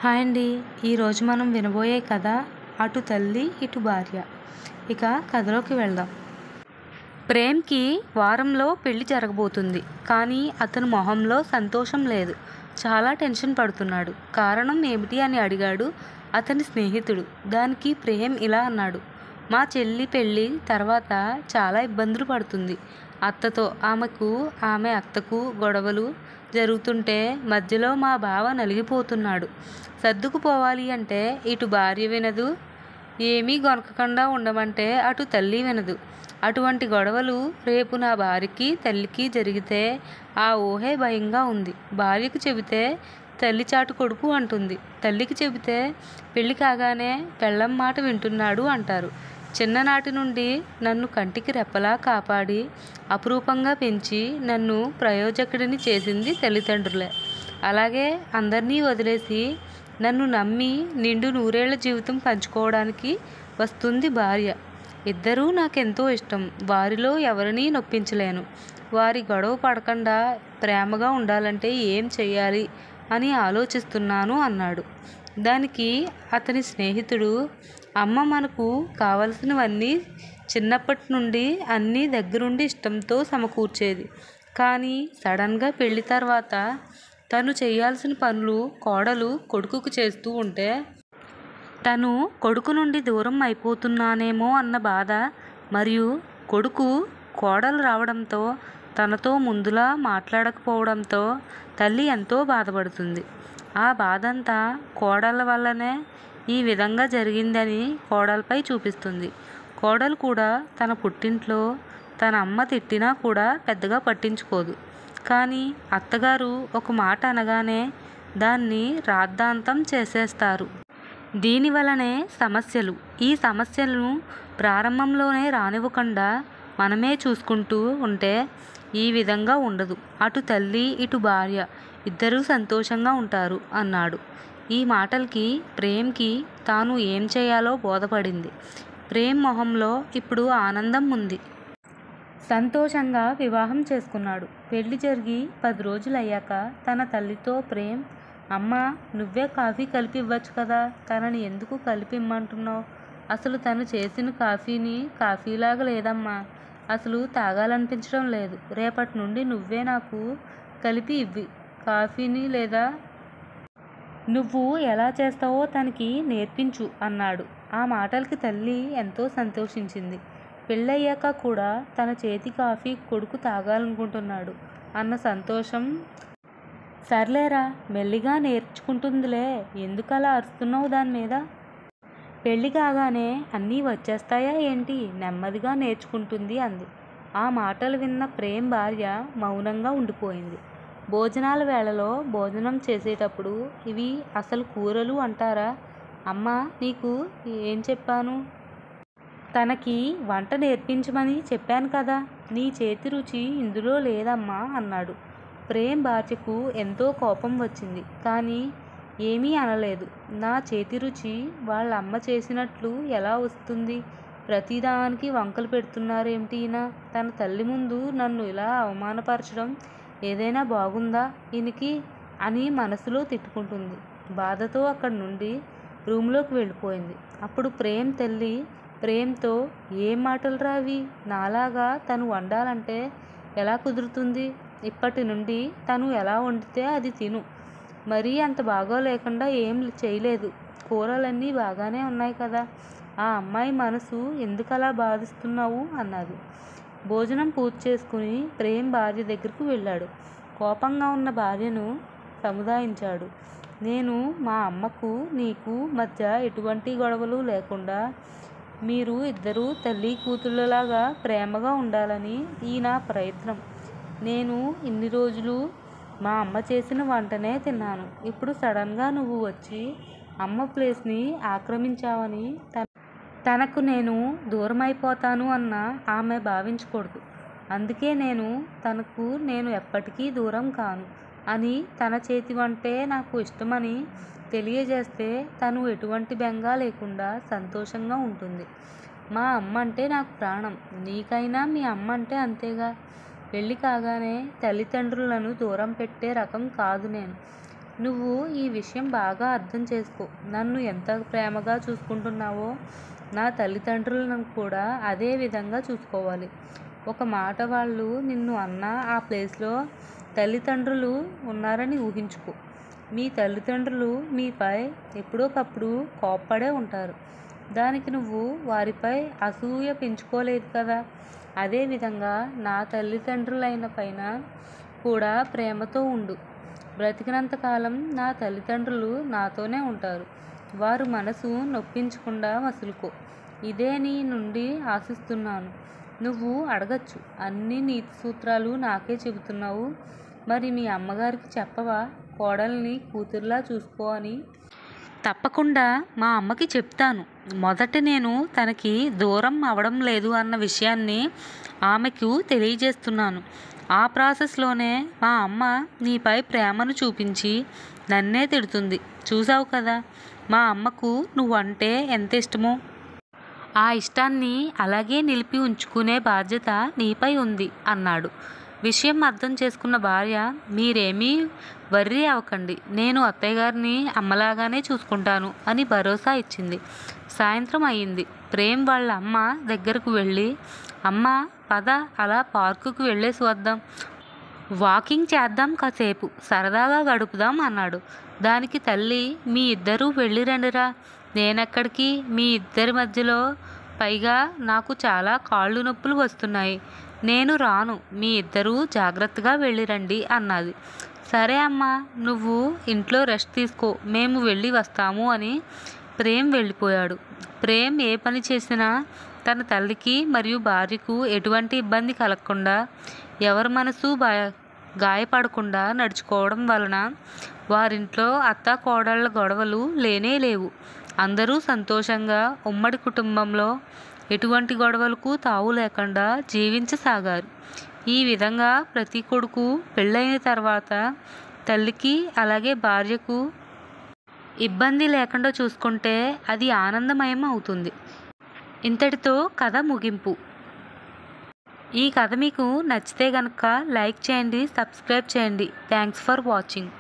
Hi అండి. ఈరోజు మనం వినబోయే కథ అటు తల్లి ఇటు భార్య. ఇక కథలోకి వెళ్దాం. ప్రేమ్కి వారంలో పెళ్లి జరగబోతుంది. కానీ అతని మొహంలో సంతోషం లేదు. చాలా టెన్షన్ పడుతున్నాడు. కారణం ఏమిటి అని అడిగాడు అతని స్నేహితుడు. దానికి ప్రేమ్ ఇలా అన్నాడు. మా చెల్లి పెళ్ళి తర్వాత చాలా ఇబ్బందులు పడుతుంది. అత్తతో ఆమె అత్తకు గొడవలు జరుగుతుంటే మధ్యలో మా బావ నలిగిపోతున్నాడు. సర్దుకుపోవాలి అంటే ఇటు భార్య వినదు, ఏమీ గొనకకుండా ఉండమంటే అటు తల్లి వినదు. అటువంటి గొడవలు రేపు నా భార్యకి తల్లికి జరిగితే ఆ ఊహే భయంగా ఉంది. భార్యకు చెబితే తల్లి చాటు కొడుకు అంటుంది. తల్లికి చెబితే పెళ్లి కాగానే పెళ్ళం మాట వింటున్నాడు అంటారు. చిన్ననాటి నుండి నన్ను కంటికి రెప్పలా కాపాడి అపురూపంగా పెంచి నన్ను ప్రయోజకుడిని చేసింది తల్లిదండ్రులే. అలాగే అందరినీ వదిలేసి నన్ను నమ్మి నిండు నూరేళ్ల జీవితం పంచుకోవడానికి వస్తుంది భార్య. ఇద్దరూ నాకెంతో ఇష్టం. వారిలో ఎవరినీ నొప్పించలేను. వారి గొడవ పడకుండా ప్రేమగా ఉండాలంటే ఏం చెయ్యాలి అని ఆలోచిస్తున్నాను అన్నాడు. దానికి అతని స్నేహితుడు, అమ్మ మనకు కావలసినవన్నీ చిన్నప్పటి నుండి అన్నీ దగ్గరుండి ఇష్టంతో సమకూర్చేది. కానీ సడన్గా పెళ్లి తర్వాత తను చేయాల్సిన పనులు కోడలు కొడుకుకు చేస్తూ ఉంటే తను కొడుకు నుండి దూరం అయిపోతున్నానేమో అన్న బాధ, మరియు కొడుకు కోడలు రావడంతో తనతో ముందులా మాట్లాడకపోవడంతో తల్లి ఎంతో బాధపడుతుంది. ఆ బాధంతా కోడళ్ళ వల్లనే ఈ విధంగా జరిగిందని కోడలపై చూపిస్తుంది. కోడలు కూడా తన పుట్టింట్లో తన అమ్మ తిట్టినా కూడా పెద్దగా పట్టించుకోదు. కానీ అత్తగారు ఒక మాట అనగానే దాన్ని రాద్ధాంతం చేసేస్తారు. దీనివలనే సమస్యలు. ఈ సమస్యలను ప్రారంభంలోనే రానివ్వకుండా మనమే చూసుకుంటూ ఉంటే ఈ విధంగా ఉండదు. అటు తల్లి ఇటు భార్య ఇద్దరూ సంతోషంగా ఉంటారు అన్నాడు. ఈ మాటలకి ప్రేమ్కి తాను ఏం చేయాలో బోధపడింది. ప్రేమ్ మొహంలో ఇప్పుడు ఆనందం ఉంది. సంతోషంగా వివాహం చేసుకున్నాడు. పెళ్లి జరిగి 10 రోజులయ్యాక తన తల్లితో ప్రేమ్, అమ్మా నువ్వే కాఫీ కలిపి ఇవ్వచ్చు కదా, తనని ఎందుకు కలిపి ఇమ్మంటున్నావు? అసలు తను చేసిన కాఫీలాగా లేదమ్మా, అసలు తాగాలనిపించడం లేదు. రేపటి నుండి నువ్వే నాకు కలిపి ఇవ్వి కాఫీని, లేదా నువ్వు ఎలా చేస్తావో తనకి నేర్పించు అన్నాడు. ఆ మాటలకి తల్లి ఎంతో సంతోషించింది. పెళ్ళయ్యాక కూడా తన చేతి కాఫీ కొడుకు తాగాలనుకుంటున్నాడు అన్న సంతోషం. సర్లేరా, మెల్లిగా నేర్చుకుంటుందిలే, ఎందుకలా అరుస్తున్నావు దాని మీద? పెళ్ళి కాగానే అన్నీ వచ్చేస్తాయా ఏంటి? నెమ్మదిగా నేర్చుకుంటుంది అంది. ఆ మాటలు విన్న ప్రేమ్ భార్య మౌనంగా ఉండిపోయింది. భోజనాల వేళలో భోజనం చేసేటప్పుడు ఇవి అసలు కూరలు అంటారా? అమ్మా నీకు ఏం చెప్పాను? తనకి వంట నేర్పించమని చెప్పాను కదా, నీ చేతి రుచి ఇందులో లేదమ్మా అన్నాడు. ప్రేమ్ భార్యకు ఎంతో కోపం వచ్చింది. కానీ ఏమీ అనలేదు. నా చేతి రుచి వాళ్ళ అమ్మ చేసినట్లు ఎలా వస్తుంది? ప్రతిదానికి వంకలు పెడుతున్నారేమిటి ఈయన? తన తల్లి ముందు నన్ను ఇలా అవమానపరచడం ఏదైనా బాగుందా ఈయనకి అని మనసులో తిట్టుకుంటుంది. బాధతో అక్కడి నుండి రూమ్లోకి వెళ్ళిపోయింది. అప్పుడు ప్రేమ్ తల్లి ప్రేమ్తో, ఏం మాటలు రావి? నాలాగా తను వండాలంటే ఎలా కుదురుతుంది? ఇప్పటి నుండి తను ఎలా వండితే అది తిను. మరీ అంత బాగోలేకుండా ఏం చేయలేదు. కూరలన్నీ బాగానే ఉన్నాయి కదా. ఆ అమ్మాయి మనసు ఎందుకలా బాధిస్తున్నావు అన్నది. భోజనం పూర్తి చేసుకుని ప్రేమ్ భార్య దగ్గరకు వెళ్ళాడు. కోపంగా ఉన్న భార్యను సముదాయించాడు. నేను మా అమ్మకు నీకు మధ్య ఎటువంటి గొడవలు లేకుండా మీరు ఇద్దరూ తల్లి కూతుళ్ళలాగా ప్రేమగా ఉండాలని ఈ నా ప్రయత్నం. నేను ఇన్ని రోజులు మా అమ్మ చేసిన వంటనే తిన్నాను. ఇప్పుడు సడన్గా నువ్వు వచ్చి అమ్మ ప్లేస్ని ఆక్రమించావని తనకు నేను దూరం అయిపోతాను అన్న ఆమె భావించకూడదు. అందుకే తనకు నేను ఎప్పటికీ దూరం కాను అని, తన చేతి వంటే నాకు ఇష్టమని తెలియజేస్తే తను ఎటువంటి బెంగ లేకుండా సంతోషంగా ఉంటుంది. మా అమ్మ అంటే నాకు ప్రాణం. నీకైనా మీ అమ్మ అంటే అంతేగా. పెళ్ళి కాగానే తల్లిదండ్రులను దూరం పెట్టే రకం కాదు నేను. నువ్వు ఈ విషయం బాగా అర్థం చేసుకో. నన్ను ఎంత ప్రేమగా చూసుకుంటున్నావో నా తల్లిదండ్రులను కూడా అదే విధంగా చూసుకోవాలి. ఒక మాట వాళ్ళు నిన్ను అన్నా ఆ ప్లేస్లో తల్లిదండ్రులు ఉన్నారని ఊహించుకో. మీ తల్లిదండ్రులు మీపై ఎప్పుడోకప్పుడు కోప్పడే ఉంటారు. దానికి నువ్వు వారిపై అసూయ పెంచుకోలేదు కదా. అదేవిధంగా నా తల్లిదండ్రులైన పైన కూడా ప్రేమతో ఉండు. బ్రతికినంతకాలం నా తల్లిదండ్రులు నాతోనే ఉంటారు. వారు మనసు నొప్పించకుండా మసులుకో. ఇదే నీ నుండి ఆశిస్తున్నాను. నువ్వు అడగచ్చు, అన్ని నీతి సూత్రాలు నాకే చెబుతున్నావు, మరి మీ అమ్మగారికి చెప్పవా కోడల్ని కూతుర్లా చూసుకో అని? తప్పకుండా మా అమ్మకి చెప్తాను. మొదట నేను తనకి దూరం అవడం లేదు అన్న విషయాన్ని ఆమెకు తెలియజేస్తున్నాను. ఆ ప్రాసెస్లోనే మా అమ్మ నీపై ప్రేమను చూపించి నన్నే తిడుతుంది. చూసావు కదా మా అమ్మకు నువ్వంటే ఎంత ఇష్టమో. ఆ ఇష్టాన్ని అలాగే నిలిపి ఉంచుకునే బాధ్యత నీపై ఉంది అన్నాడు. విషయం అర్థం చేసుకున్న భార్య, మీరేమీ వర్రీ అవ్వకండి, నేను అత్తయ్య గారిని అమ్మలాగానే చూసుకుంటాను అని భరోసా ఇచ్చింది. సాయంత్రం అయ్యింది. ప్రేమ్ వాళ్ళ అమ్మ దగ్గరకు వెళ్ళి, అమ్మ పద అలా పార్కుకు వెళ్ళేసి వద్దాం, వాకింగ్ చేద్దాం, కాసేపు సరదాగా గడుపుదాం అన్నాడు. దానికి తల్లి, మీ ఇద్దరూ వెళ్ళిరండిరా, నేనెక్కడికి, మీ ఇద్దరి మధ్యలో, పైగా నాకు చాలా కాళ్ళు నొప్పులు వస్తున్నాయి, నేను రాను, మీ ఇద్దరూ జాగ్రత్తగా వెళ్ళిరండి అన్నది. సరే అమ్మా, నువ్వు ఇంట్లో రెస్ట్ తీసుకో, మేము వెళ్ళి వస్తాము అని ప్రేమ్ వెళ్ళిపోయాడు. ప్రేమ్ ఏ పని చేసినా తన తల్లికి మరియు భార్యకు ఎటువంటి ఇబ్బంది కలగకుండా, ఎవరి మనసు గాయపడకుండా నడుచుకోవడం వలన వారింట్లో అత్త కోడళ్ళ గొడవలు లేనే లేవు. అందరూ సంతోషంగా ఉమ్మడి కుటుంబంలో ఎటువంటి గొడవలకు తావు లేకుండా జీవించసాగారు. ఈ విధంగా ప్రతి కొడుకు పెళ్ళైన తర్వాత తల్లికి అలాగే భార్యకు ఇబ్బంది లేకుండా చూసుకుంటే అది ఆనందమయం అవుతుంది. ఇంతటితో కథ ముగింపు. ఈ కథ మీకు నచ్చితే కనుక లైక్ చేయండి, సబ్స్క్రైబ్ చేయండి. Thanks for watching.